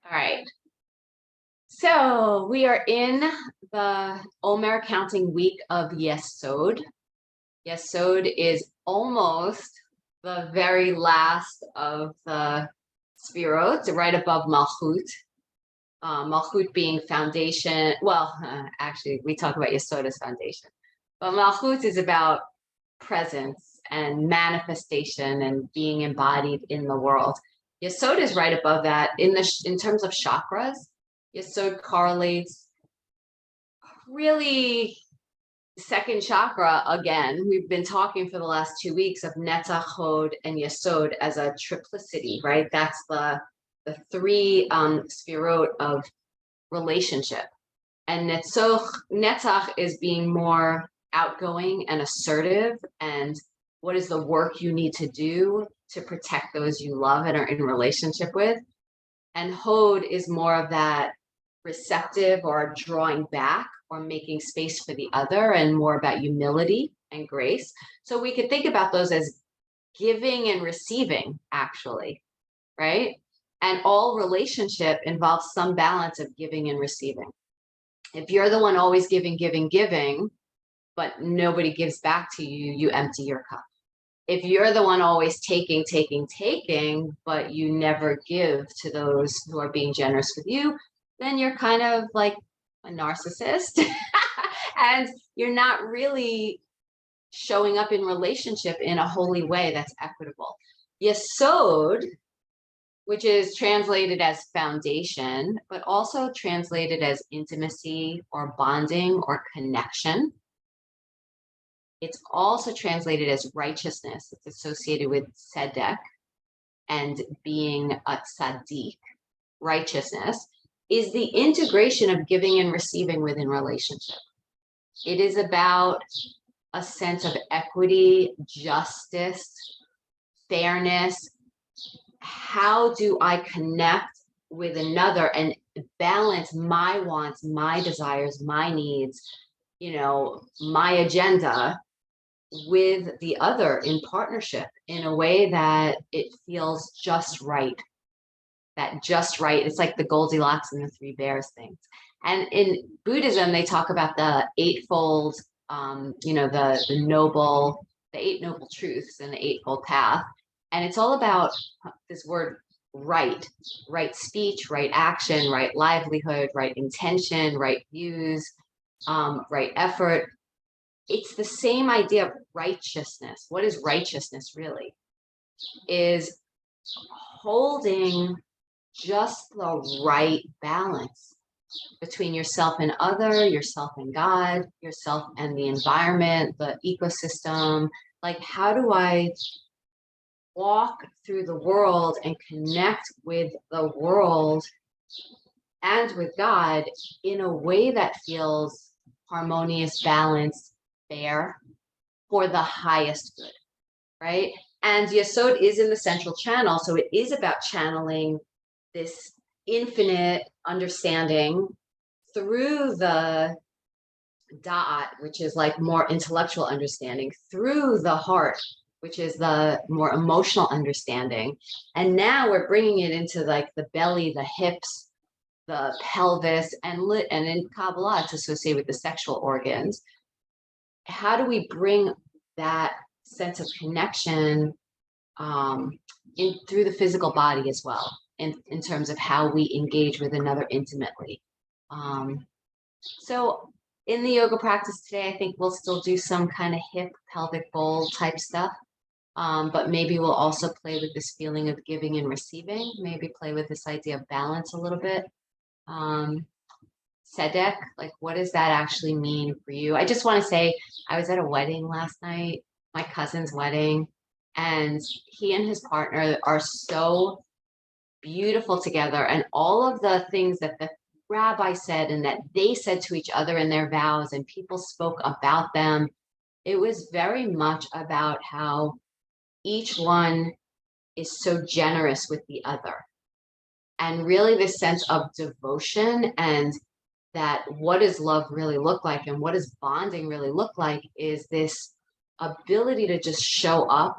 All right. So we are in the Omer counting week of Yesod. Yesod is almost the very last of the Sfirot, right above Malchut. Malchut being foundation. Well, actually, we talk about Yesod as foundation, but Malchut is about presence and manifestation and being embodied in the world. Yesod is right above that in terms of chakras. Yesod correlates really second chakra again. We've been talking for the last 2 weeks of Netzach, Hod, and Yesod as a triplicity, right? That's the three sfirot of relationship. And Netzach is being more outgoing and assertive, and what is the work you need to do to protect those you love and are in relationship with. And Hod is more of that receptive or drawing back or making space for the other, and more about humility and grace. So we could think about those as giving and receiving, actually, right? And all relationship involves some balance of giving and receiving. If you're the one always giving, but nobody gives back to you, you empty your cup. If you're the one always taking, but you never give to those who are being generous with you, then you're kind of like a narcissist and you're not really showing up in relationship in a holy way that's equitable. Yesod, which is translated as foundation, but also translated as intimacy or bonding or connection. It's also translated as righteousness. It's associated with tzedek and being a tzaddik. Righteousness is the integration of giving and receiving within relationship. It is about a sense of equity, justice, fairness. How do I connect with another and balance my wants, my desires, my needs, my agenda with the other in partnership in a way that it feels just right. That just right. It's like the Goldilocks and the Three Bears things. And in Buddhism, they talk about the eightfold, the eight noble truths and the eightfold path. And it's all about this word right speech, right action, right livelihood, right intention, right views, right effort. It's the same idea of righteousness. What is righteousness really? Is holding just the right balance between yourself and other, yourself and God, yourself and the environment, the ecosystem. Like, how do I walk through the world and connect with the world and with God in a way that feels harmonious, balanced, fair, for the highest good, right? And Yesod is in the central channel, so it is about channeling this infinite understanding through the da'at, which is like more intellectual understanding, through the heart, which is the more emotional understanding. And now we're bringing it into like the belly, the hips, the pelvis, and in Kabbalah, it's associated with the sexual organs. How do we bring that sense of connection in through the physical body as well, in terms of how we engage with another intimately? So in the yoga practice today, I think we'll still do some kind of hip pelvic bowl type stuff. But maybe we'll also play with this feeling of giving and receiving, maybe play with this idea of balance a little bit. Tzedek, like, what does that actually mean for you? I just want to say, I was at a wedding last night, my cousin's wedding, and he and his partner are so beautiful together. And all of the things that the rabbi said and that they said to each other in their vows and people spoke about them, it was very much about how each one is so generous with the other. And really this sense of devotion, and that what does love really look like and what does bonding really look like, is this ability to just show up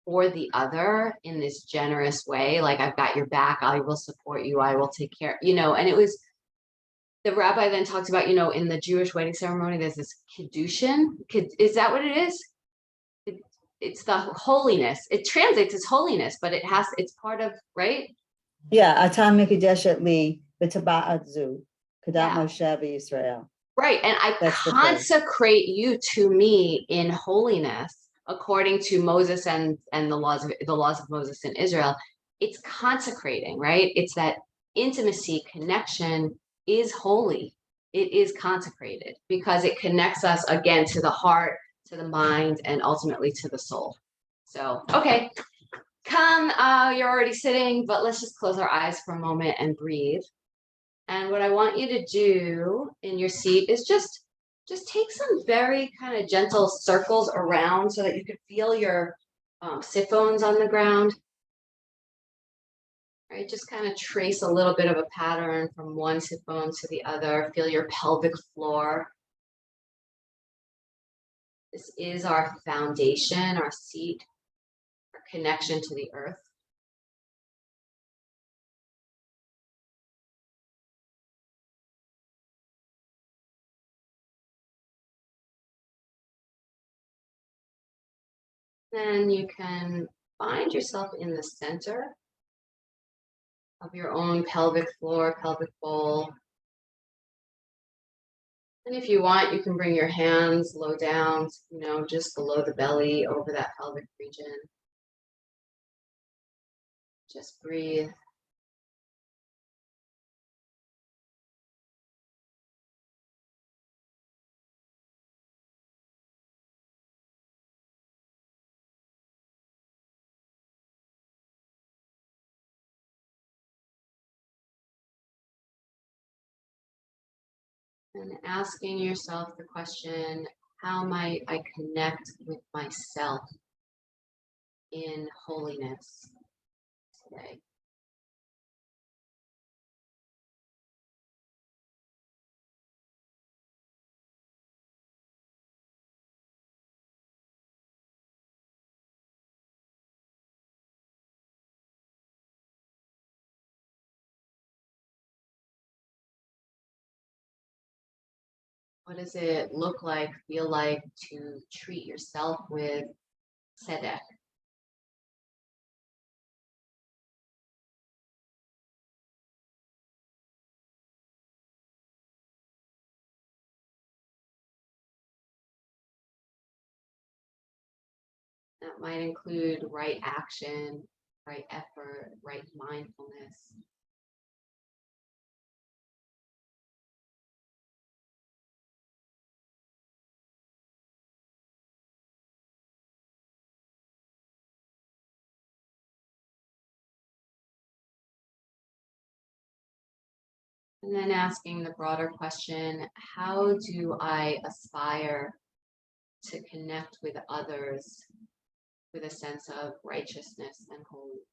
for the other in this generous way. Like, I've got your back, I will support you, I will take care, and it was, the rabbi then talked about, in the Jewish wedding ceremony, there's this kiddushin. Is that what it is? It's the holiness. It translates as holiness, but it's part of, right? Yeah, Atam Mikudeshet Li B'Taba'at Zu Kadat Yeah. Moshe B'Yisrael. Right, and I consecrate you to me in holiness, according to Moses and the laws of Moses in Israel. It's consecrating, right? It's that intimacy connection is holy. It is consecrated because it connects us again to the heart, to the mind, and ultimately to the soul. So, okay, come, you're already sitting, but let's just close our eyes for a moment and breathe. And what I want you to do in your seat is just take some very kind of gentle circles around so that you can feel your sit bones on the ground. Right, just kind of trace a little bit of a pattern from one sit bone to the other. Feel your pelvic floor. This is our foundation, our seat, our connection to the earth. Then you can find yourself in the center of your own pelvic floor, pelvic bowl. And if you want, you can bring your hands low down, just below the belly, over that pelvic region. Just breathe. And asking yourself the question, how might I connect with myself in holiness today? What does it look like, feel like to treat yourself with tzedek? That might include right action, right effort, right mindfulness. And then asking the broader question, how do I aspire to connect with others with a sense of righteousness and holiness?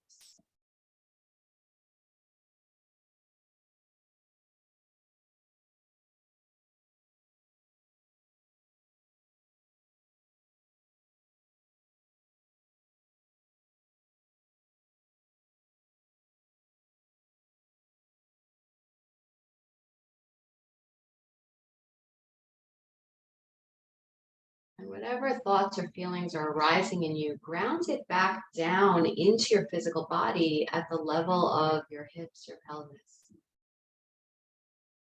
And whatever thoughts or feelings are arising in you, ground it back down into your physical body at the level of your hips, your pelvis.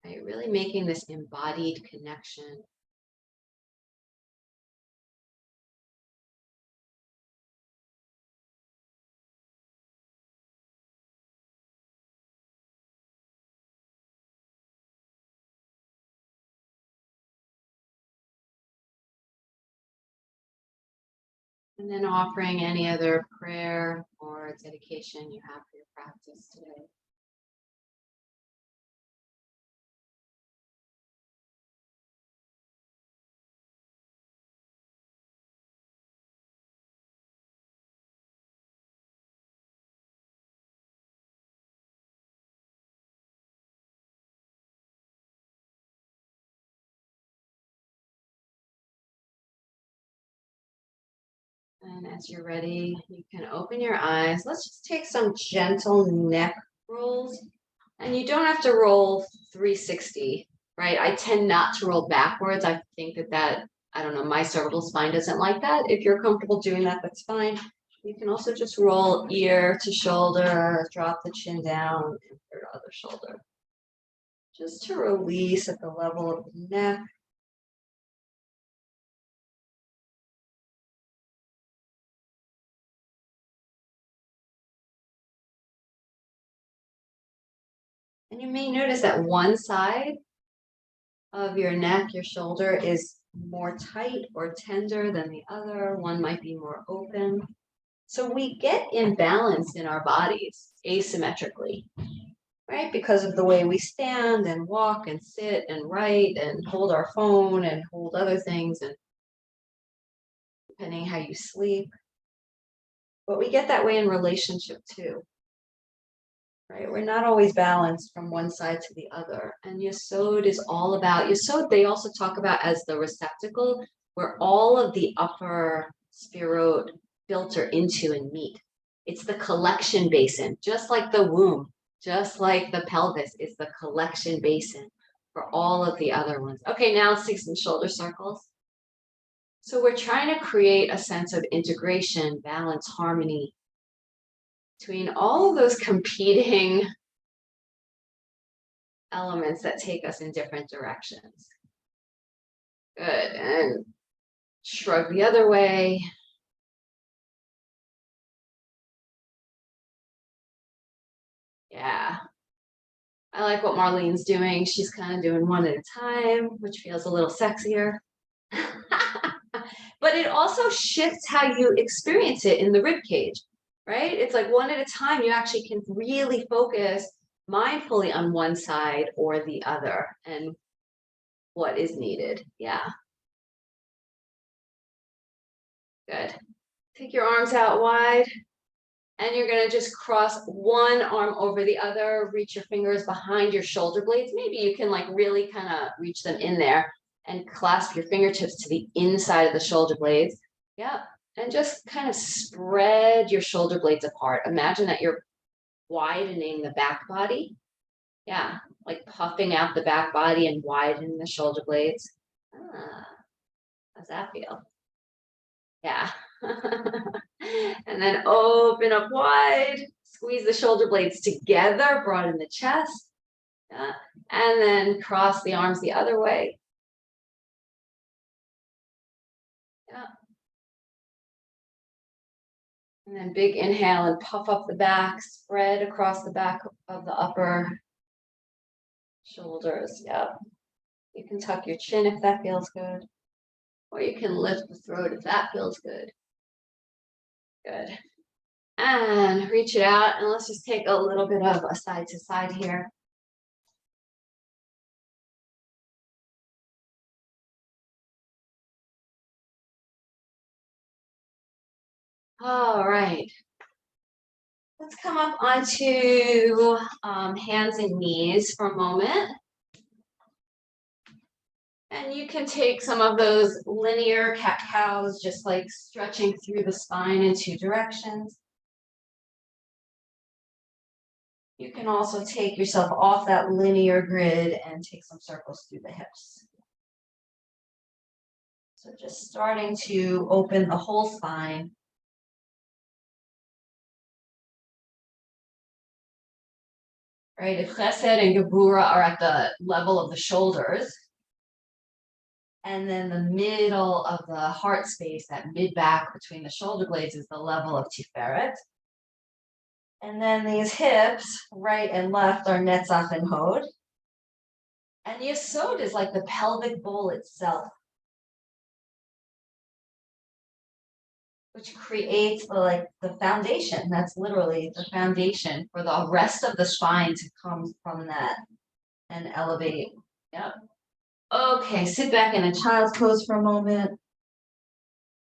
Right? Really making this embodied connection. And then offering any other prayer or dedication you have for your practice today. And as you're ready, you can open your eyes. Let's just take some gentle neck rolls. And you don't have to roll 360, right? I tend not to roll backwards. I think that, I don't know, my cervical spine doesn't like that. If you're comfortable doing that, that's fine. You can also just roll ear to shoulder, drop the chin down, and your other shoulder. Just to release at the level of the neck. And you may notice that one side of your neck, your shoulder, is more tight or tender than the other. One might be more open. So we get imbalance in our bodies asymmetrically, right? Because of the way we stand and walk and sit and write and hold our phone and hold other things, and depending how you sleep. But we get that way in relationship too, right? We're not always balanced from one side to the other. And Yesod is all about, Yesod they also talk about as the receptacle where all of the upper spherot filter into and meet. It's the collection basin, just like the womb, just like the pelvis is the collection basin for all of the other ones. Okay, now let's take some shoulder circles. So we're trying to create a sense of integration, balance, harmony between all of those competing elements that take us in different directions. Good, and shrug the other way. Yeah. I like what Marlene's doing. She's kind of doing one at a time, which feels a little sexier. But it also shifts how you experience it in the rib cage, right? It's like one at a time, you actually can really focus mindfully on one side or the other and what is needed. Yeah. Good. Take your arms out wide. And you're going to just cross one arm over the other, reach your fingers behind your shoulder blades. Maybe you can like really kind of reach them in there and clasp your fingertips to the inside of the shoulder blades. Yeah. And just kind of spread your shoulder blades apart. Imagine that you're widening the back body. Yeah. Like puffing out the back body and widening the shoulder blades. Ah, how's that feel? Yeah. And then open up wide, squeeze the shoulder blades together, broaden the chest, yeah. And then cross the arms the other way. Yeah. And then big inhale and puff up the back, spread across the back of the upper shoulders. Yeah. You can tuck your chin if that feels good, or you can lift the throat if that feels good. Good. And reach it out, and let's just take a little bit of a side to side here. All right. Let's come up onto hands and knees for a moment. And you can take some of those linear cat-cows, just like stretching through the spine in two directions. You can also take yourself off that linear grid and take some circles through the hips. So just starting to open the whole spine. Right, if Chesed and Gebura are at the level of the shoulders, and then the middle of the heart space, that mid-back between the shoulder blades, is the level of Tiferet. And then these hips, right and left, are Netzach and Hod. And Yesod is like the pelvic bowl itself, which creates the foundation. That's literally the foundation for the rest of the spine to come from that and elevate. Yep. Okay, sit back in a child's pose for a moment.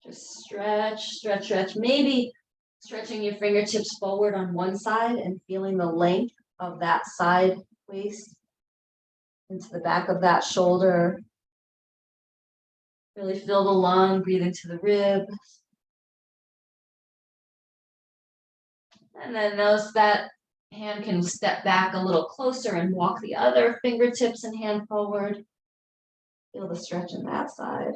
Just stretch, stretch, stretch. Maybe stretching your fingertips forward on one side and feeling the length of that side waist into the back of that shoulder. Really feel the lung, breathe into the ribs. And then notice that hand can step back a little closer and walk the other fingertips and hand forward. Feel the stretch on that side.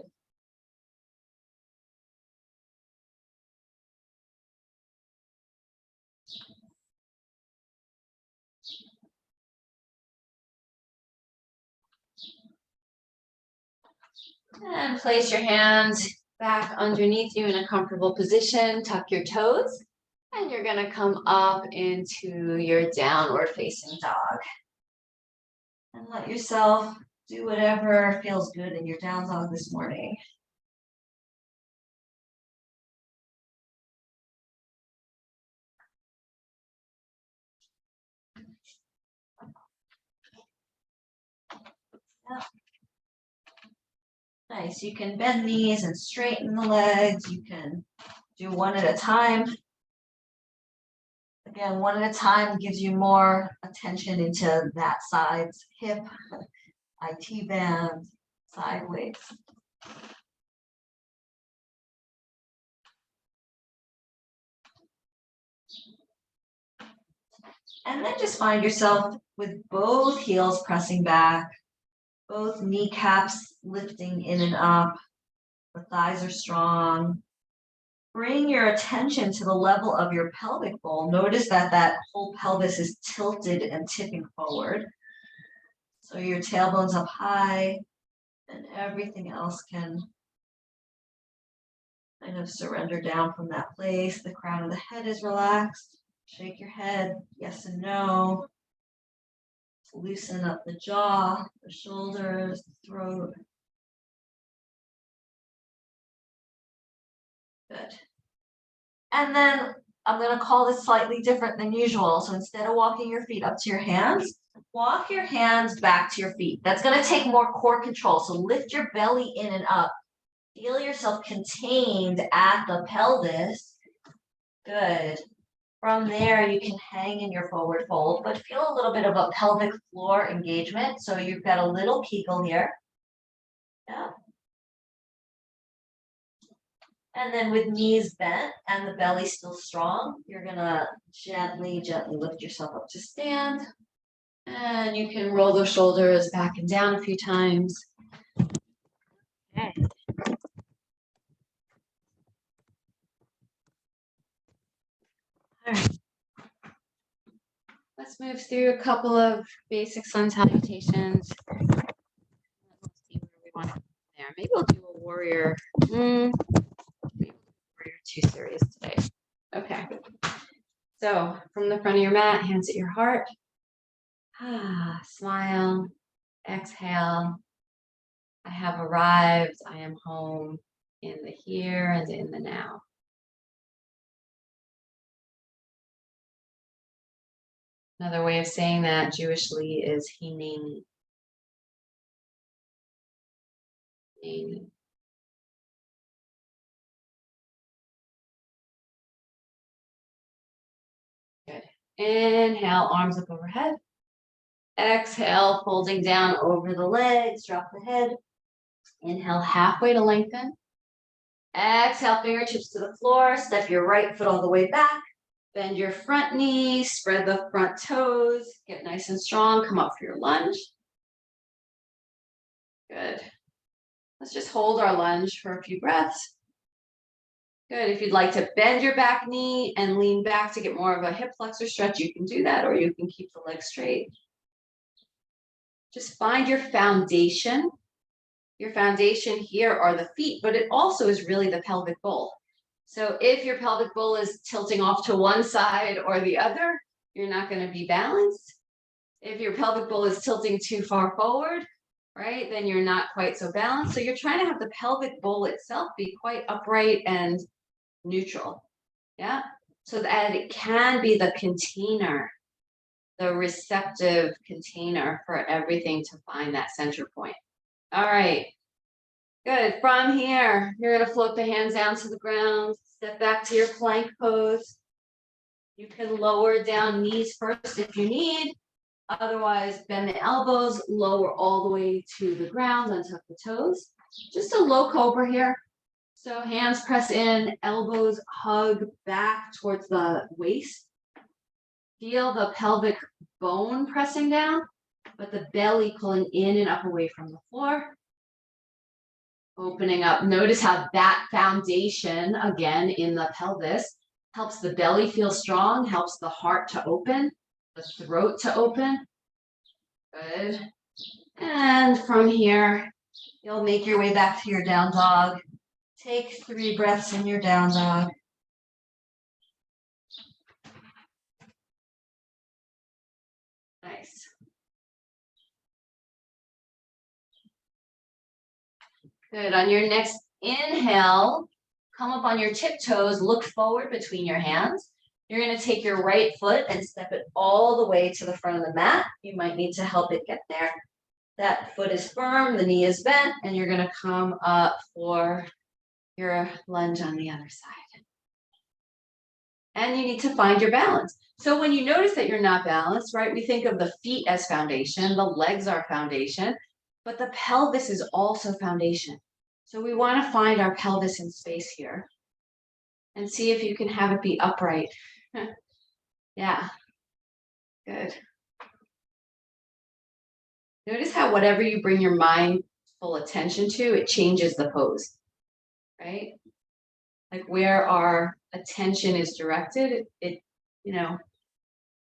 And place your hands back underneath you in a comfortable position. Tuck your toes. And you're going to come up into your downward facing dog. And let yourself do whatever feels good in your down dog this morning. Yeah. Nice. You can bend knees and straighten the legs. You can do one at a time. Again, one at a time gives you more attention into that side's hip, IT band, sideways. And then just find yourself with both heels pressing back, both kneecaps lifting in and up. The thighs are strong. Bring your attention to the level of your pelvic bowl. Notice that that whole pelvis is tilted and tipping forward. So your tailbone's up high and everything else can kind of surrender down from that place. The crown of the head is relaxed. Shake your head, yes and no. Loosen up the jaw, the shoulders, the throat. Good. And then I'm going to call this slightly different than usual. So instead of walking your feet up to your hands, walk your hands back to your feet. That's going to take more core control. So lift your belly in and up. Feel yourself contained at the pelvis. Good. From there, you can hang in your forward fold, but feel a little bit of a pelvic floor engagement. So you've got a little kegel here. Yeah. And then with knees bent and the belly still strong, you're gonna gently lift yourself up to stand. And you can roll the shoulders back and down a few times. Okay. All right. Let's move through a couple of basic sun salutations. Let's see where we want to go there. Maybe we'll do a warrior. Maybe warrior 2 series today. Okay. So from the front of your mat, hands at your heart. Smile. Exhale. I have arrived. I am home in the here and in the now. Another way of saying that Jewishly is hineni. Good. Inhale, arms up overhead. Exhale, folding down over the legs, drop the head. Inhale, halfway to lengthen. Exhale, fingertips to the floor. Step your right foot all the way back. Bend your front knee, spread the front toes, get nice and strong, come up for your lunge. Good. Let's just hold our lunge for a few breaths. Good. If you'd like to bend your back knee and lean back to get more of a hip flexor stretch, you can do that, or you can keep the legs straight. Just find your foundation. Your foundation here are the feet, but it also is really the pelvic bowl. So if your pelvic bowl is tilting off to one side or the other, you're not going to be balanced. If your pelvic bowl is tilting too far forward, right, then you're not quite so balanced. So you're trying to have the pelvic bowl itself be quite upright and neutral. Yeah. So that it can be the container, the receptive container for everything to find that center point. All right. Good. From here, you're going to float the hands down to the ground. Step back to your plank pose. You can lower down knees first if you need. Otherwise, bend the elbows, lower all the way to the ground, untuck the toes. Just a low cobra here. So hands press in, elbows hug back towards the waist. Feel the pelvic bone pressing down, but the belly pulling in and up away from the floor. Opening up. Notice how that foundation, again, in the pelvis, helps the belly feel strong, helps the heart to open, the throat to open. Good. And from here, you'll make your way back to your down dog. Take 3 breaths in your down dog. Nice. Good. On your next inhale, come up on your tiptoes, look forward between your hands. You're going to take your right foot and step it all the way to the front of the mat. You might need to help it get there. That foot is firm, the knee is bent, and you're going to come up for your lunge on the other side. And you need to find your balance. So when you notice that you're not balanced, right, we think of the feet as foundation, the legs are foundation, but the pelvis is also foundation. So we want to find our pelvis in space here and see if you can have it be upright. Yeah, good. Notice how whatever you bring your mindful attention to, it changes the pose, right? Like where our attention is directed, it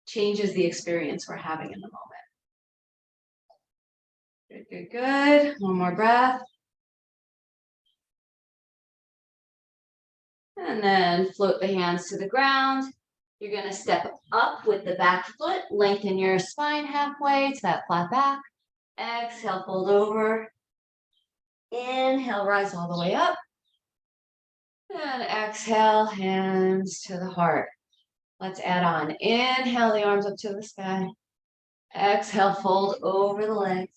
changes the experience we're having in the moment. Good, good, good. One more breath. And then float the hands to the ground. You're going to step up with the back foot, lengthen your spine halfway to that flat back. Exhale, fold over. Inhale, rise all the way up. And exhale, hands to the heart. Let's add on. Inhale, the arms up to the sky. Exhale, fold over the legs.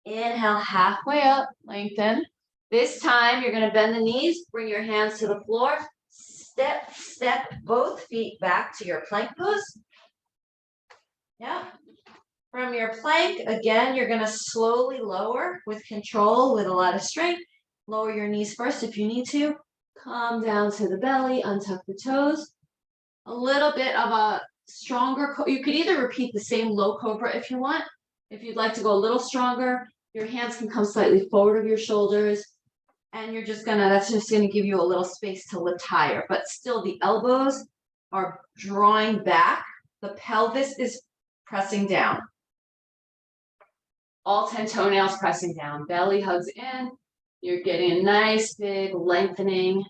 Inhale, halfway up, lengthen. This time, you're going to bend the knees, bring your hands to the floor. Step both feet back to your plank pose. Yeah. From your plank, again, you're going to slowly lower with control, with a lot of strength. Lower your knees first if you need to. Come down to the belly, untuck the toes. A little bit of a stronger, you could either repeat the same low cobra if you want. If you'd like to go a little stronger, your hands can come slightly forward of your shoulders. And you're just that's just gonna give you a little space to lift higher, but still the elbows are drawing back. The pelvis is pressing down. All 10 toenails pressing down. Belly hugs in. You're getting a nice big lengthening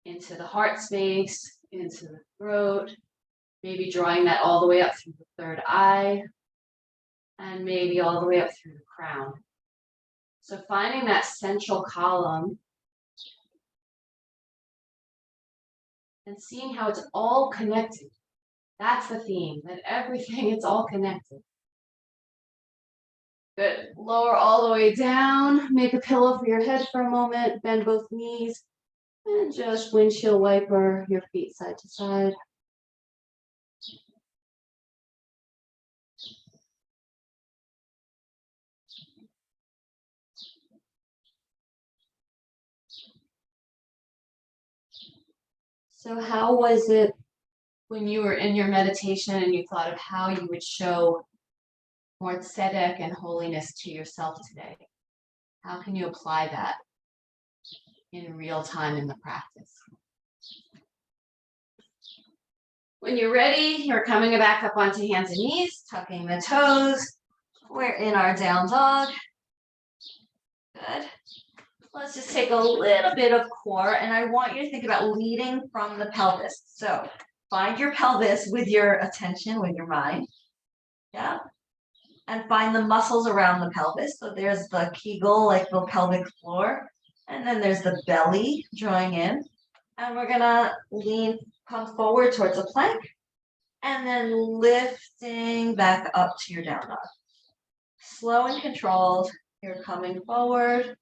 into the heart space, into the throat. Maybe drawing that all the way up through the third eye. And maybe all the way up through the crown. So finding that central column and seeing how it's all connected. That's the theme, that everything, it's all connected. Good. Lower all the way down. Make a pillow for your head for a moment. Bend both knees. And just windshield wiper your feet side to side. So how was it when you were in your meditation and you thought of how you would show more tzedek and holiness to yourself today? How can you apply that in real time in the practice? When you're ready, you're coming back up onto hands and knees, tucking the toes. We're in our down dog. Good. Let's just take a little bit of core, and I want you to think about leading from the pelvis. So find your pelvis with your attention, with your mind. Yeah. And find the muscles around the pelvis. So there's the Kegel, like the pelvic floor. And then there's the belly drawing in. And we're going to come forward towards a plank. And then lifting back up to your down dog. Slow and controlled. You're coming forward.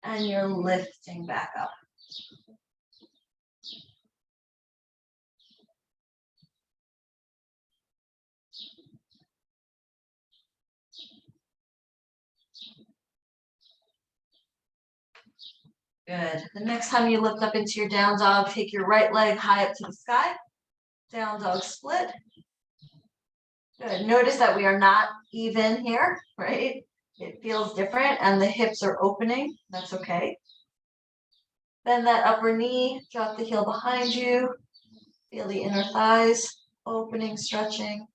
And you're lifting back up. Good. The next time you lift up into your down dog, take your right leg high up to the sky. Down dog split. Good. Notice that we are not even here, right? It feels different and the hips are opening. That's okay. Bend that upper knee, drop the heel behind you. Feel the inner thighs opening, stretching.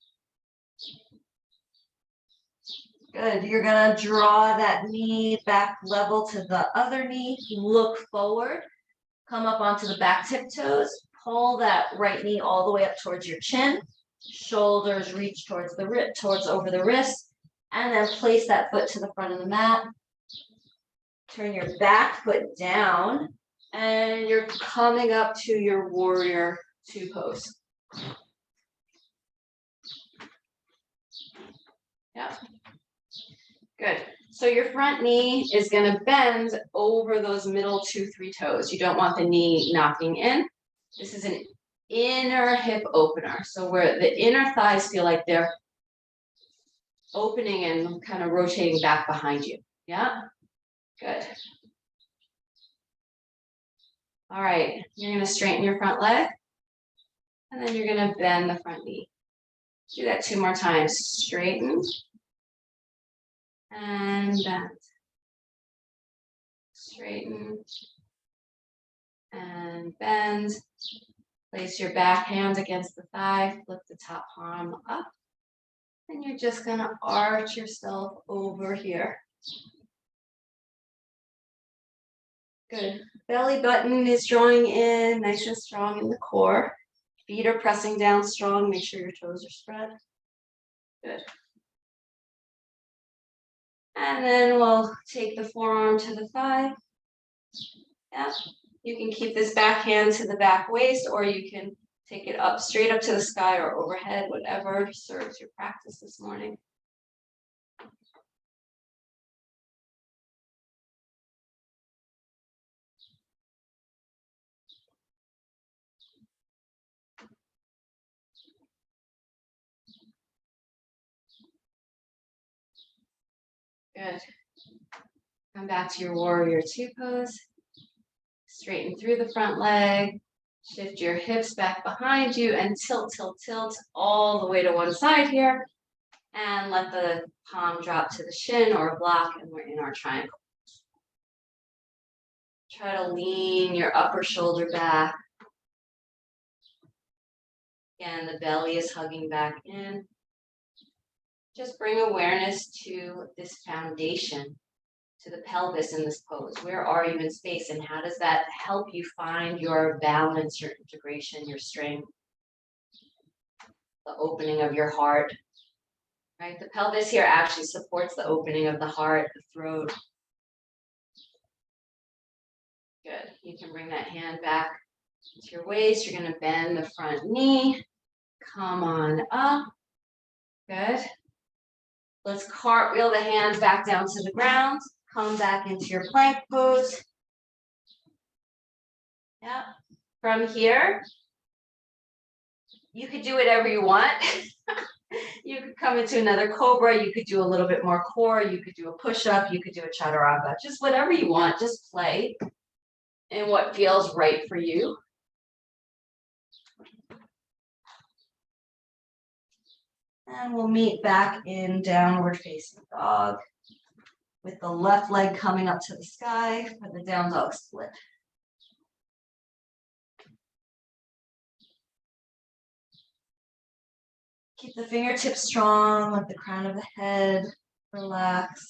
Good. You're going to draw that knee back level to the other knee. Look forward. Come up onto the back tiptoes. Pull that right knee all the way up towards your chin. Shoulders reach towards the over the wrist. And then place that foot to the front of the mat. Turn your back foot down. And you're coming up to your warrior two pose. Yeah. Good. So your front knee is going to bend over those middle 2-3 toes. You don't want the knee knocking in. This is an inner hip opener. So where the inner thighs feel like they're opening and kind of rotating back behind you. Yeah. Good. All right. You're going to straighten your front leg. And then you're going to bend the front knee. Do that 2 more times. Straighten. And bend. Straighten. And bend. Place your back hand against the thigh. Flip the top palm up. And you're just going to arch yourself over here. Good. Belly button is drawing in nice and strong in the core. Feet are pressing down strong. Make sure your toes are spread. Good. And then we'll take the forearm to the thigh. Yeah. You can keep this back hand to the back waist, or you can take it up straight up to the sky or overhead, whatever serves your practice this morning. Good. Come back to your warrior two pose. Straighten through the front leg. Shift your hips back behind you and tilt, tilt, tilt all the way to one side here. And let the palm drop to the shin or block, and we're in our triangle. Try to lean your upper shoulder back. Again, the belly is hugging back in. Just bring awareness to this foundation, to the pelvis in this pose. Where are you in space, and how does that help you find your balance, your integration, your strength, the opening of your heart, right? The pelvis here actually supports the opening of the heart, the throat. Good. You can bring that hand back to your waist. You're going to bend the front knee. Come on up. Good. Let's cartwheel the hands back down to the ground. Come back into your plank pose. Yeah. From here, you could do whatever you want. You could come into another cobra. You could do a little bit more core. You could do a push-up. You could do a chaturanga. Just whatever you want. Just play in what feels right for you. And we'll meet back in downward facing dog with the left leg coming up to the sky for the down dog split. Keep the fingertips strong, let the crown of the head relax.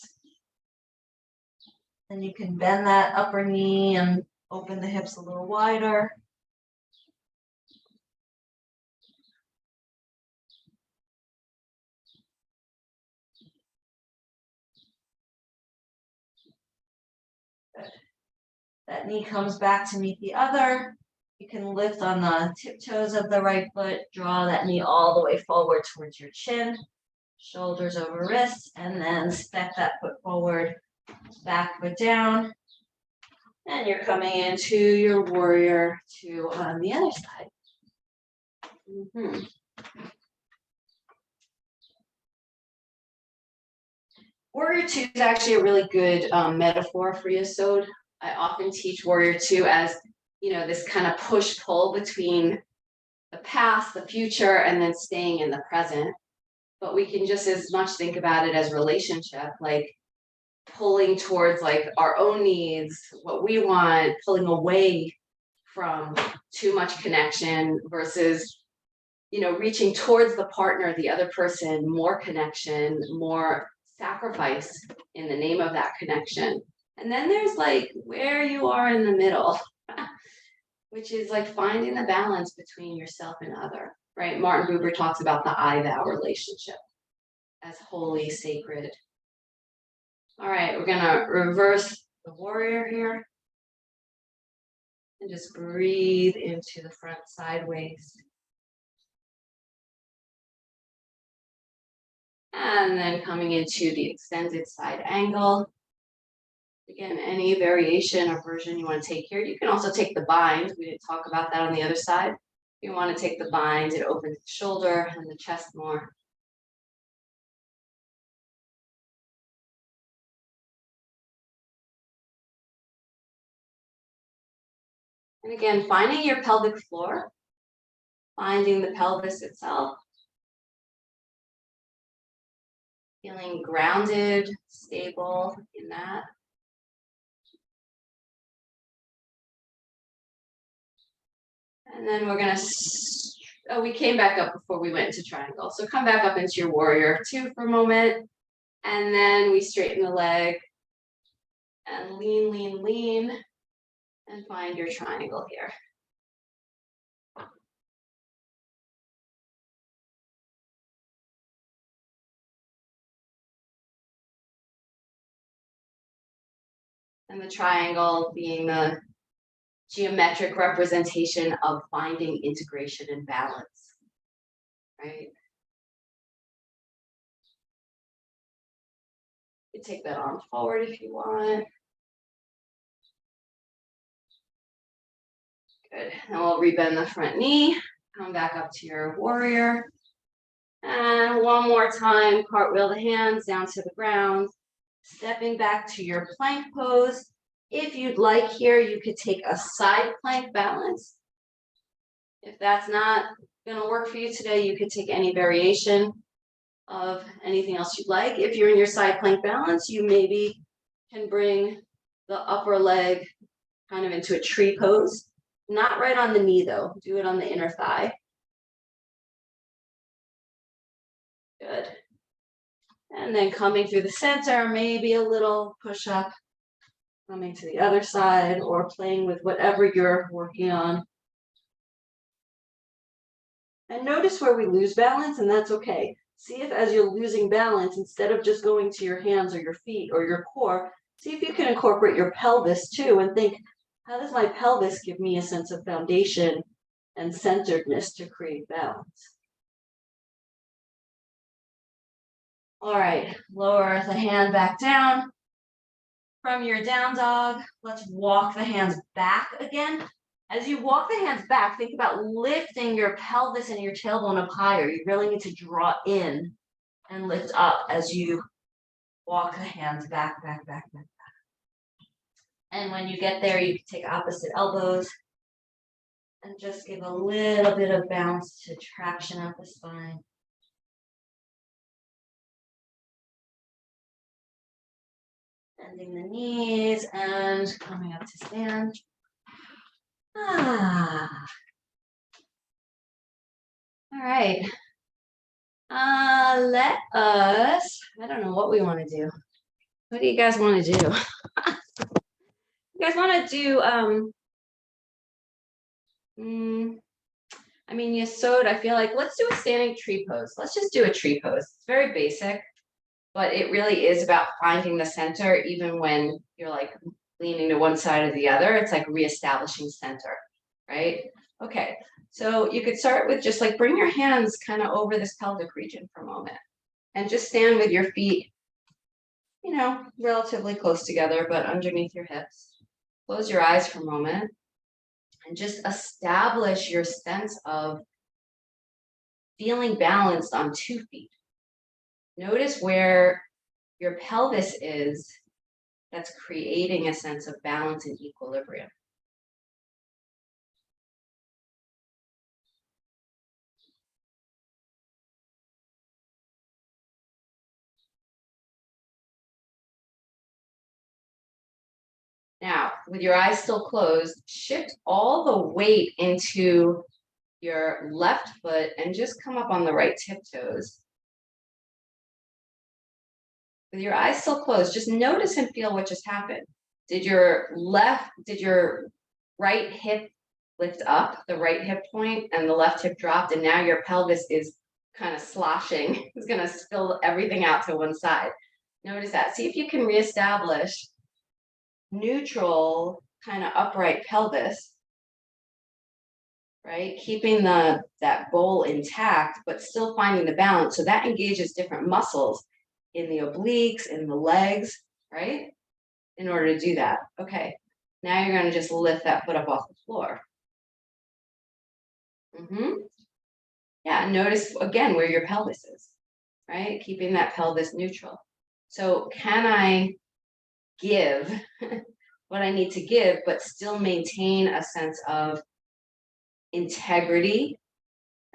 Then you can bend that upper knee and open the hips a little wider. Good. That knee comes back to meet the other. You can lift on the tiptoes of the right foot, draw that knee all the way forward towards your chin, shoulders over wrists, and then step that foot forward, back foot down. And you're coming into your warrior two on the other side. Warrior two is actually a really good metaphor for Yesod. I often teach warrior two as, you know, this kind of push-pull between the past, the future, and then staying in the present. but we can just as much think about it as relationship, like pulling towards like our own needs, what we want, pulling away from too much connection versus, you know, reaching towards the partner, the other person, more connection, more sacrifice in the name of that connection. And then there's like where you are in the middle, which is like finding the balance between yourself and other, right? Martin Buber talks about the I thou relationship as holy, sacred. All right, we're gonna reverse the warrior here. And just breathe into the front sideways. And then coming into the extended side angle. Again, any variation or version you want to take here. You can also take the bind. We didn't talk about that on the other side. If you want to take the bind, it opens the shoulder and the chest more. And again, finding your pelvic floor, finding the pelvis itself, feeling grounded, stable in that. And then we're gonna, oh, we came back up before we went into triangle. So come back up into your warrior two for a moment. And then we straighten the leg and lean, lean, lean, and find your triangle here. And the triangle being the geometric representation of finding integration and balance, right? You take that arm forward if you want. Good, and we'll rebend the front knee, come back up to your warrior. And one more time, cartwheel the hands down to the ground, stepping back to your plank pose. If you'd like here, you could take a side plank balance. If that's not gonna work for you today, you could take any variation of anything else you'd like. If you're in your side plank balance, you maybe can bring the upper leg kind of into a tree pose. Not right on the knee though, do it on the inner thigh. Good. And then coming through the center, maybe a little push up, coming to the other side or playing with whatever you're working on. And notice where we lose balance, and that's okay. See if as you're losing balance, instead of just going to your hands or your feet or your core, see if you can incorporate your pelvis too and think, how does my pelvis give me a sense of foundation and centeredness to create balance? All right, lower the hand back down. From your down dog, let's walk the hands back again. As you walk the hands back, think about lifting your pelvis and your tailbone up higher. You really need to draw in and lift up as you walk the hands back, back, back, back, back. And when you get there, you can take opposite elbows and just give a little bit of bounce to traction up the spine. Bending the knees and coming up to stand. All right. Let us, I don't know what we want to do. What do you guys want to do? You guys want to do, I mean, Yesod, I feel like let's do a standing tree pose. Let's just do a tree pose. It's very basic, but it really is about finding the center, even when you're like leaning to one side or the other. It's like reestablishing center, right? Okay, so you could start with just like bring your hands kind of over this pelvic region for a moment and just stand with your feet, you know, relatively close together, but underneath your hips. Close your eyes for a moment and just establish your sense of feeling balanced on 2 feet. Notice where your pelvis is that's creating a sense of balance and equilibrium. Now, with your eyes still closed, shift all the weight into your left foot and just come up on the right tiptoes. With your eyes still closed, just notice and feel what just happened. Did your right hip lift up, the right hip point, and the left hip dropped, and now your pelvis is kind of sloshing. It's going to spill everything out to one side. Notice that. See if you can reestablish neutral, kind of upright pelvis, right? Keeping that bowl intact, but still finding the balance. So that engages different muscles in the obliques, in the legs, right? In order to do that. Okay. Now you're going to just lift that foot up off the floor. Yeah, notice again where your pelvis is, right? Keeping that pelvis neutral. So can I give what I need to give, but still maintain a sense of integrity,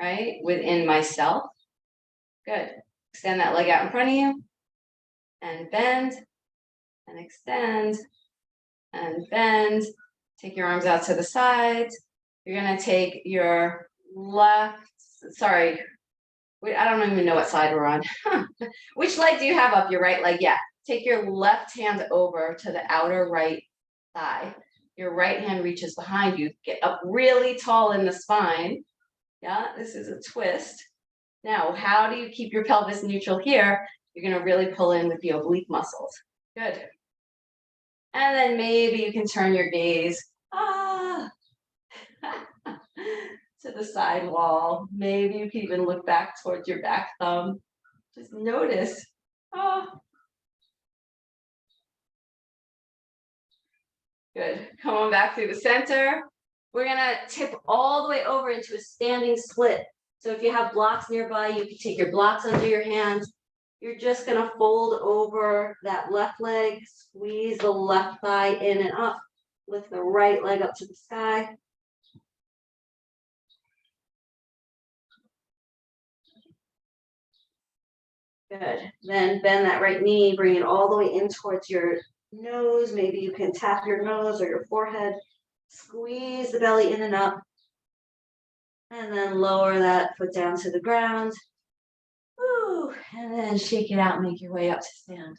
right? Within myself. Good. Extend that leg out in front of you and bend and extend and bend. Take your arms out to the sides. You're going to take your left, sorry, I don't even know what side we're on. Which leg do you have up? Your right leg? Yeah. Take your left hand over to the outer right thigh. Your right hand reaches behind you. Get up really tall in the spine. Yeah, this is a twist. Now, how do you keep your pelvis neutral here? You're going to really pull in with the oblique muscles. Good. And then maybe you can turn your gaze to the side wall. Maybe you can even look back towards your back thumb. Just notice. Good. Come on back through the center. We're going to tip all the way over into a standing split. So if you have blocks nearby, you can take your blocks under your hands. You're just going to fold over that left leg, squeeze the left thigh in and up, lift the right leg up to the sky. Good. Then bend that right knee, bring it all the way in towards your nose. Maybe you can tap your nose or your forehead. Squeeze the belly in and up. And then lower that foot down to the ground. Woo. And then shake it out and make your way up to stand.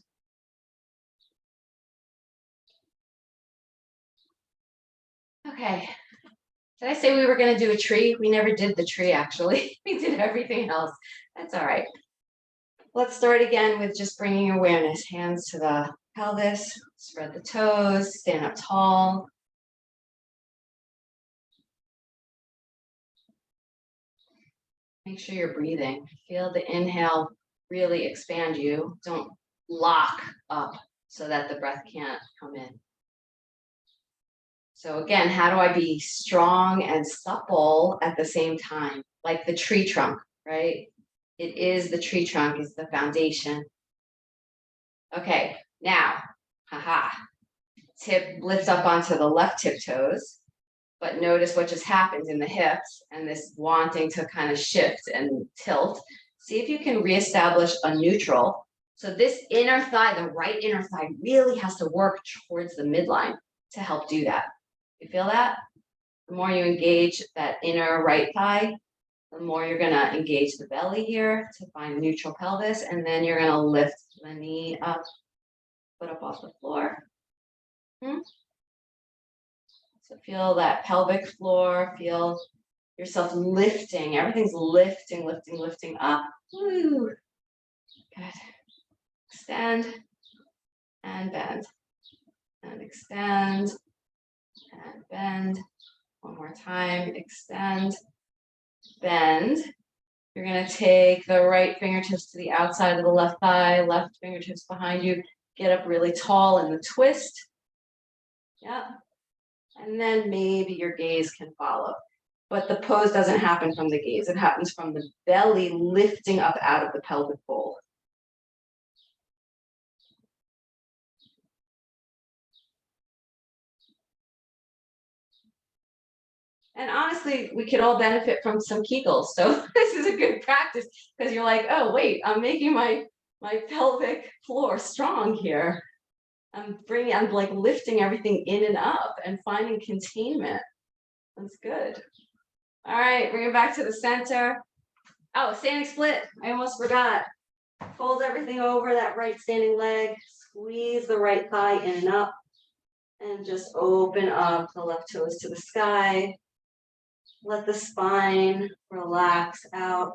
Okay. Did I say we were going to do a tree? We never did the tree, actually. We did everything else. That's all right. Let's start again with just bringing awareness. Hands to the pelvis. Spread the toes. Stand up tall. Make sure you're breathing. Feel the inhale really expand you. Don't lock up so that the breath can't come in. So again, how do I be strong and supple at the same time? Like the tree trunk, right? It is the tree trunk, is the foundation. Okay, now, lift up onto the left tiptoes. But notice what just happened in the hips and this wanting to kind of shift and tilt. See if you can reestablish a neutral. So this inner thigh, the right inner thigh, really has to work towards the midline to help do that. You feel that? The more you engage that inner right thigh, the more you're going to engage the belly here to find neutral pelvis. And then you're going to lift the knee up, foot up off the floor. So feel that pelvic floor, feel yourself lifting. Everything's lifting, lifting, lifting up. Woo. Good. Extend and bend. And extend and bend. One more time. Extend, bend. You're going to take the right fingertips to the outside of the left thigh, left fingertips behind you. Get up really tall in the twist. Yeah. And then maybe your gaze can follow. But the pose doesn't happen from the gaze. It happens from the belly lifting up out of the pelvic bowl. And honestly, we could all benefit from some Kegels. So this is a good practice because you're like, oh, wait, I'm making my pelvic floor strong here. I'm like lifting everything in and up and finding containment. That's good. All right, bring it back to the center. Oh, standing split. I almost forgot. Fold everything over that right standing leg. Squeeze the right thigh in and up. And just open up the left toes to the sky. Let the spine relax out.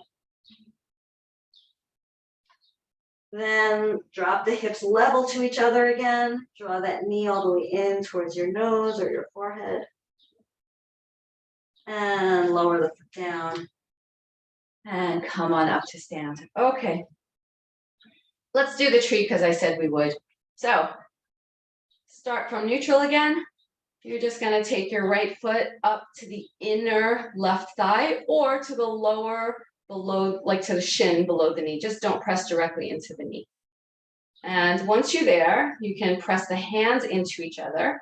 Then drop the hips level to each other again. Draw that knee all the way in towards your nose or your forehead. And lower the foot down. And come on up to stand. Okay. Let's do the tree because I said we would. So start from neutral again. You're just going to take your right foot up to the inner left thigh or to the lower, below, like to the shin below the knee. Just don't press directly into the knee. And once you're there, you can press the hands into each other.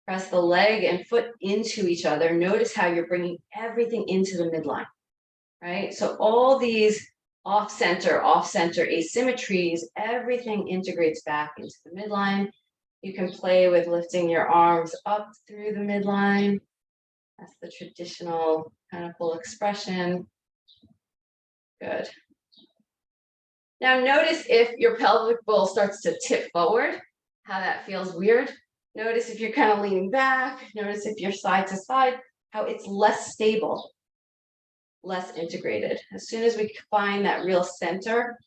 Press the leg and foot into each other. Notice how you're bringing everything into the midline, right? So all these off-center asymmetries, everything integrates back into the midline. You can play with lifting your arms up through the midline. That's the traditional kind of full expression. Good. Now notice if your pelvic bowl starts to tip forward, how that feels weird. Notice if you're kind of leaning back. Notice if you're side to side, how it's less stable, less integrated. As soon as we find that real center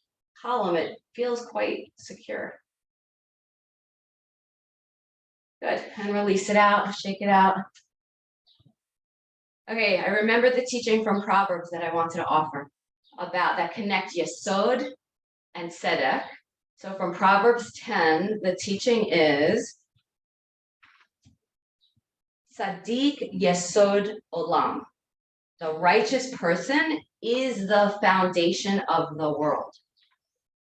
column, it feels quite secure. Good, and release it out, shake it out. Okay, I remember the teaching from Proverbs that I wanted to offer about that connect Yesod and Tzedek. So from Proverbs 10, the teaching is Tzaddik Yesod Olam. The righteous person is the foundation of the world.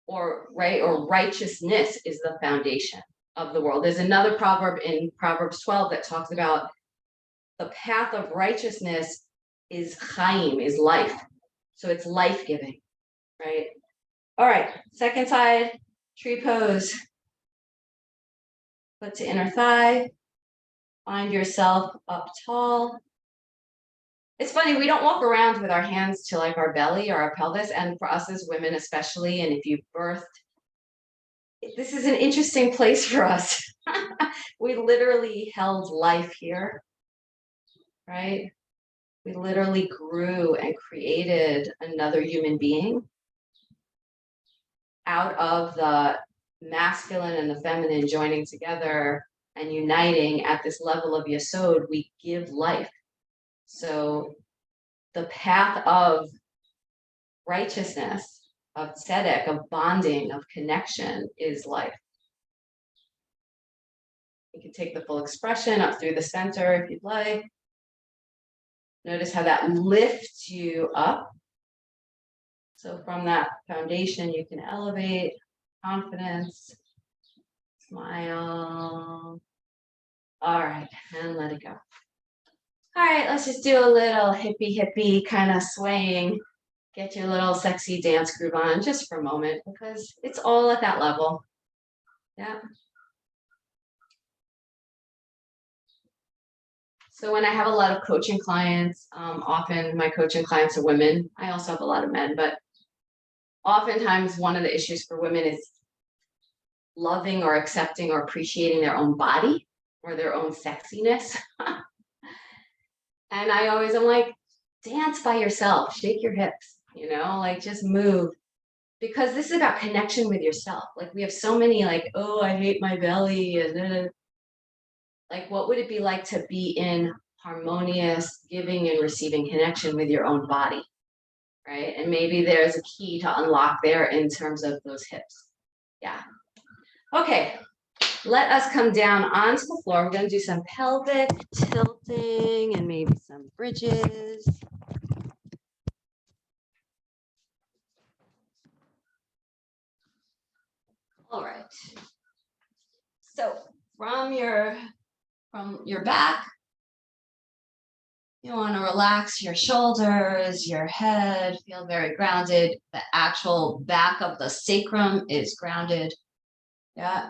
Or righteousness is the foundation of the world. There's another proverb in Proverbs 12 that talks about the path of righteousness is chaim, is life. So it's life-giving, right? All right, second side, tree pose. Foot to inner thigh. Find yourself up tall. It's funny, we don't walk around with our hands to like our belly or our pelvis, and for us as women especially, and if you've birthed, this is an interesting place for us. We literally held life here, right? We literally grew and created another human being out of the masculine and the feminine joining together and uniting at this level of Yesod. We give life. So the path of righteousness, of tzedek, of bonding, of connection is life. You can take the full expression up through the center if you'd like. Notice how that lifts you up. So from that foundation, you can elevate, confidence, smile. All right, and let it go. All right, let's just do a little hippie kind of swaying. Get your little sexy dance groove on just for a moment because it's all at that level. Yeah. So when I have a lot of coaching clients, often my coaching clients are women. I also have a lot of men, but oftentimes one of the issues for women is loving or accepting or appreciating their own body or their own sexiness. And I'm like, dance by yourself, shake your hips, like just move. Because this is about connection with yourself. Like we have so many like, oh, I hate my belly. And like, what would it be like to be in harmonious giving and receiving connection with your own body, right? And maybe there's a key to unlock there in terms of those hips. Yeah. Okay, let us come down onto the floor. We're going to do some pelvic tilting and maybe some bridges. All right. So from your back, you want to relax your shoulders, your head, feel very grounded. The actual back of the sacrum is grounded. Yeah.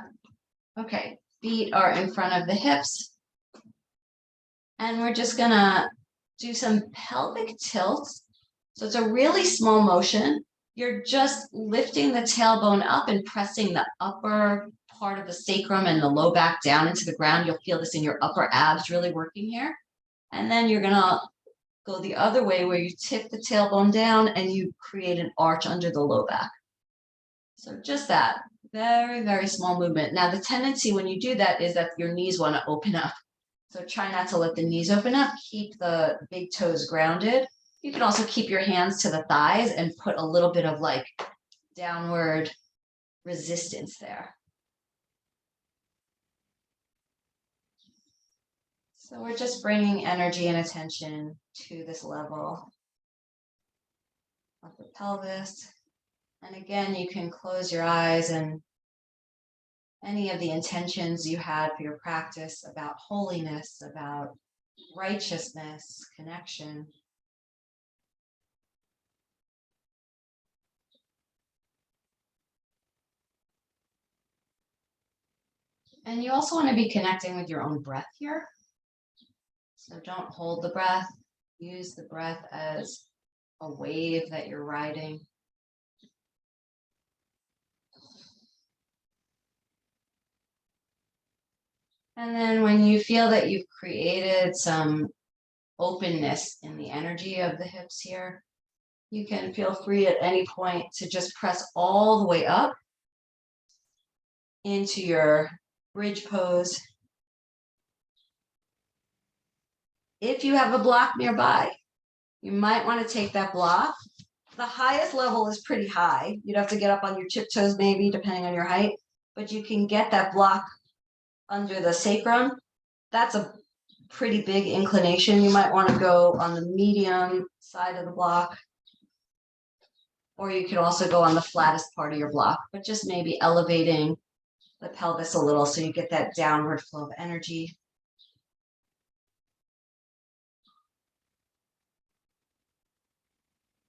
Okay. feet are in front of the hips. And we're just gonna do some pelvic tilts. So it's a really small motion. You're just lifting the tailbone up and pressing the upper part of the sacrum and the low back down into the ground. You'll feel this in your upper abs really working here. And then you're gonna go the other way where you tip the tailbone down and you create an arch under the low back. So just that, very, very small movement. Now the tendency when you do that is that your knees wanna open up. So try not to let the knees open up, keep the big toes grounded. You can also keep your hands to the thighs and put a little bit of like downward resistance there. So we're just bringing energy and attention to this level of the pelvis. And again, you can close your eyes and any of the intentions you had for your practice about holiness, about righteousness, connection. And you also want to be connecting with your own breath here. So don't hold the breath. Use the breath as a wave that you're riding. And then when you feel that you've created some openness in the energy of the hips here, you can feel free at any point to just press all the way up into your bridge pose. If you have a block nearby, you might want to take that block. The highest level is pretty high. You'd have to get up on your tiptoes maybe, depending on your height, but you can get that block under the sacrum. That's a pretty big inclination. You might want to go on the medium side of the block, or you could also go on the flattest part of your block, but just maybe elevating the pelvis a little so you get that downward flow of energy.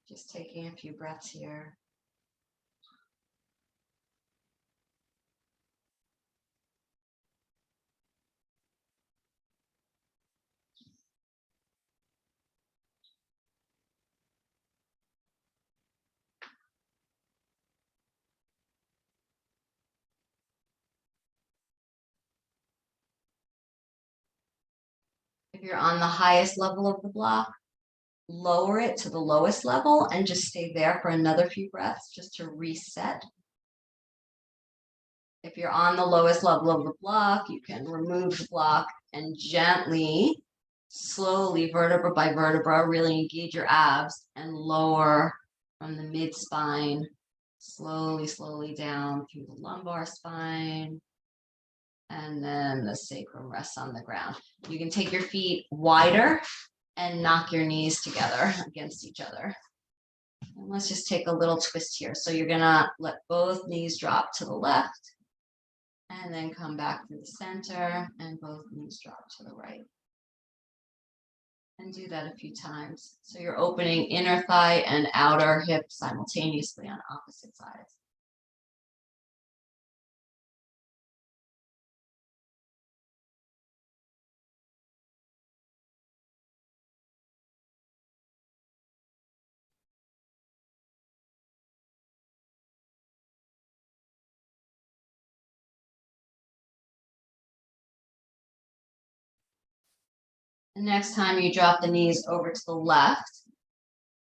Just taking a few breaths here. If you're on the highest level of the block, lower it to the lowest level and just stay there for another few breaths just to reset. If you're on the lowest level of the block, you can remove the block and gently, slowly, vertebra by vertebra, really engage your abs and lower from the mid-spine, slowly, slowly down through the lumbar spine. And then the sacrum rests on the ground. You can take your feet wider and knock your knees together against each other. And let's just take a little twist here. So you're gonna let both knees drop to the left and then come back to the center and both knees drop to the right. And do that a few times. So you're opening inner thigh and outer hip simultaneously on opposite sides. The next time you drop the knees over to the left,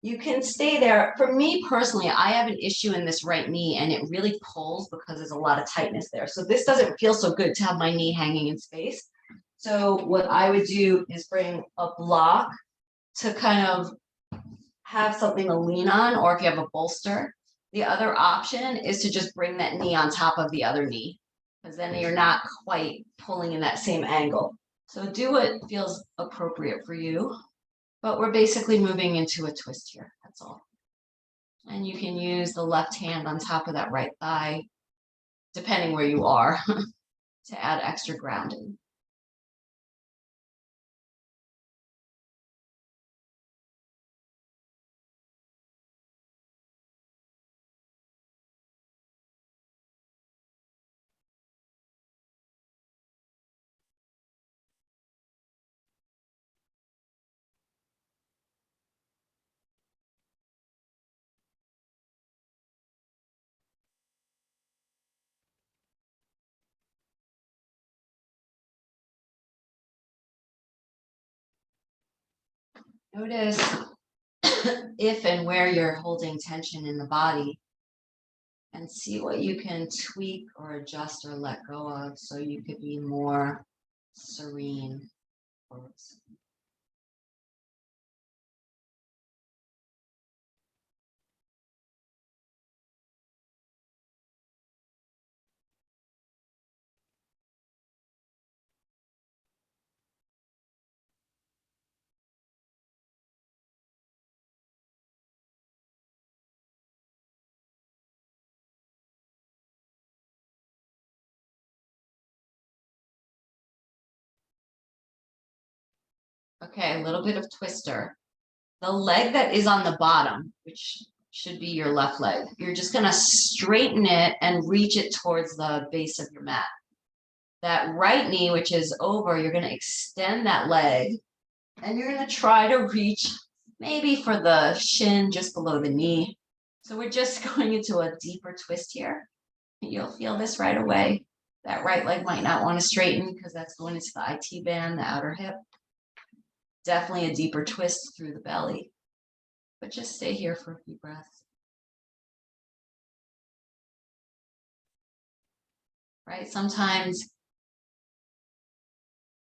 you can stay there. For me personally, I have an issue in this right knee and it really pulls because there's a lot of tightness there. So this doesn't feel so good to have my knee hanging in space. So what I would do is bring a block to kind of have something to lean on, or if you have a bolster. The other option is to just bring that knee on top of the other knee, because then you're not quite pulling in that same angle. So do what feels appropriate for you, but we're basically moving into a twist here, that's all. And you can use the left hand on top of that right thigh, depending where you are, to add extra grounding. Notice if and where you're holding tension in the body, and see what you can tweak or adjust or let go of so you could be more serene. Okay, a little bit of twister. The leg that is on the bottom, which should be your left leg, you're just going to straighten it and reach it towards the base of your mat. That right knee, which is over, you're going to extend that leg and you're going to try to reach maybe for the shin just below the knee. So we're just going into a deeper twist here. You'll feel this right away. That right leg might not want to straighten because that's going into the IT band, the outer hip. Definitely a deeper twist through the belly. But just stay here for a few breaths. Right? Sometimes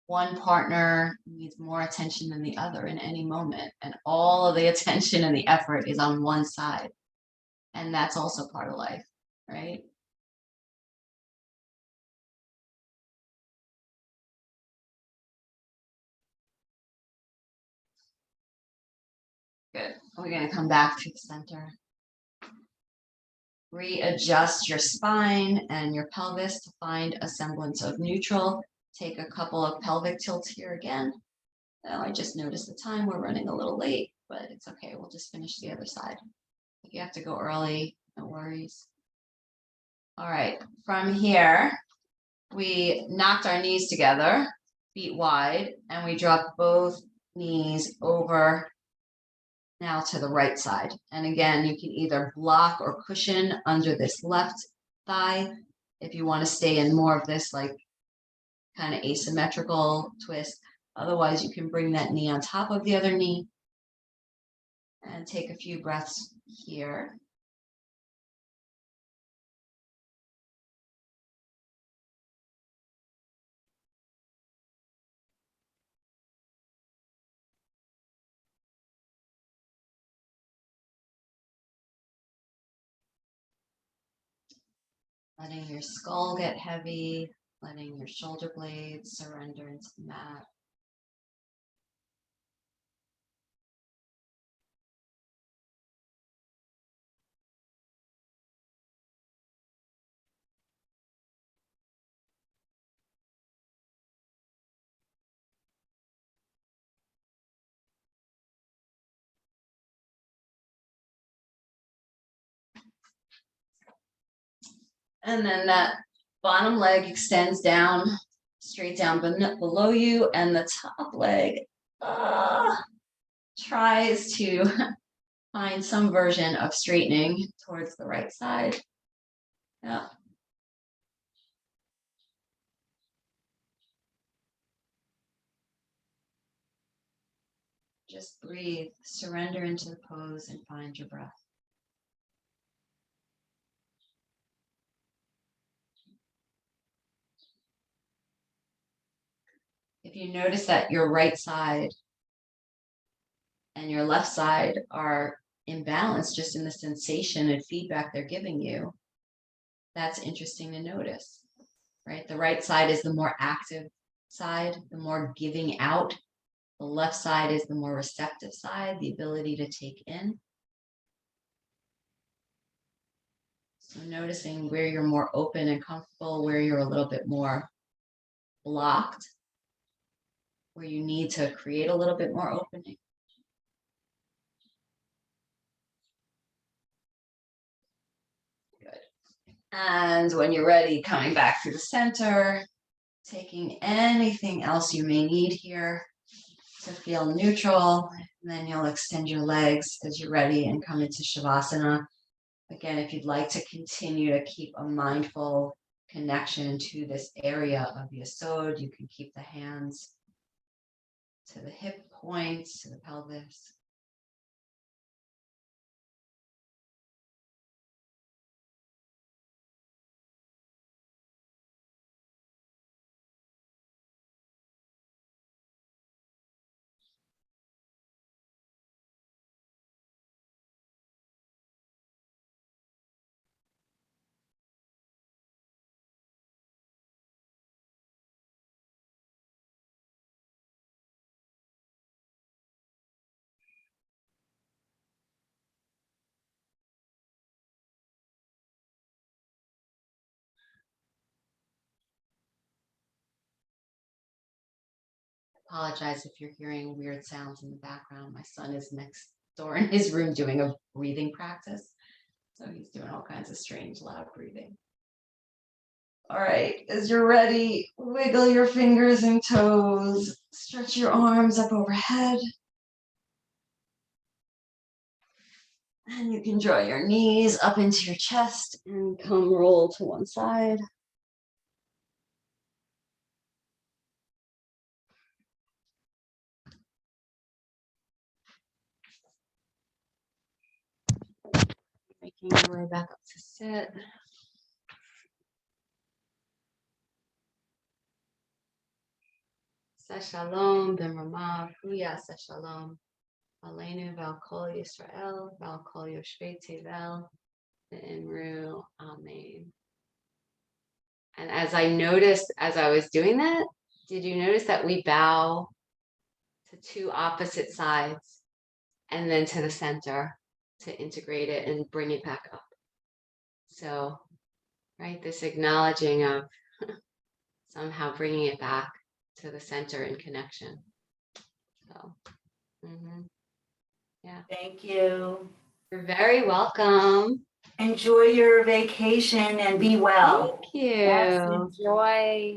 one partner needs more attention than the other in any moment, and all of the attention and the effort is on one side. And that's also part of life, right? Good. We're going to come back to the center. Readjust your spine and your pelvis to find a semblance of neutral. Take a couple of pelvic tilts here again. Oh, I just noticed the time. We're running a little late, but it's okay. We'll just finish the other side. If you have to go early, no worries. All right, from here, we knocked our knees together, feet wide, and we dropped both knees over now to the right side. And again, you can either block or cushion under this left thigh if you want to stay in more of this like kind of asymmetrical twist. Otherwise, you can bring that knee on top of the other knee and take a few breaths here. Letting your skull get heavy, letting your shoulder blades surrender into the mat. And then that bottom leg extends down, straight down below you, and the top leg tries to find some version of straightening towards the right side. Yeah. Just breathe, surrender into the pose, and find your breath. If you notice that your right side and your left side are imbalanced just in the sensation and feedback they're giving you, that's interesting to notice, right? The right side is the more active side, the more giving out. The left side is the more receptive side, the ability to take in. So noticing where you're more open and comfortable, where you're a little bit more blocked, where you need to create a little bit more opening. Good. And when you're ready, coming back to the center, taking anything else you may need here to feel neutral. And then you'll extend your legs as you're ready and come into Shavasana. Again, if you'd like to continue to keep a mindful connection to this area of Yesod, you can keep the hands to the hip points, to the pelvis. Apologize if you're hearing weird sounds in the background. My son is next door in his room doing a breathing practice. So he's doing all kinds of strange, loud breathing. All right, as you're ready, wiggle your fingers and toes. Stretch your arms up overhead. And you can draw your knees up into your chest and come roll to one side. Making your way back up to sit. Shalom, b'mamav, huya shalom. Aleinu val kol Yisrael, val kol yoshvei tevel, v'imru, amen. And as I noticed, as I was doing that, did you notice that we bow to two opposite sides and then to the center to integrate it and bring it back up? So, right, this acknowledging of somehow bringing it back to the center in connection. So, yeah. Thank you. You're very welcome. Enjoy your vacation and be well. Thank you. Yes, enjoy.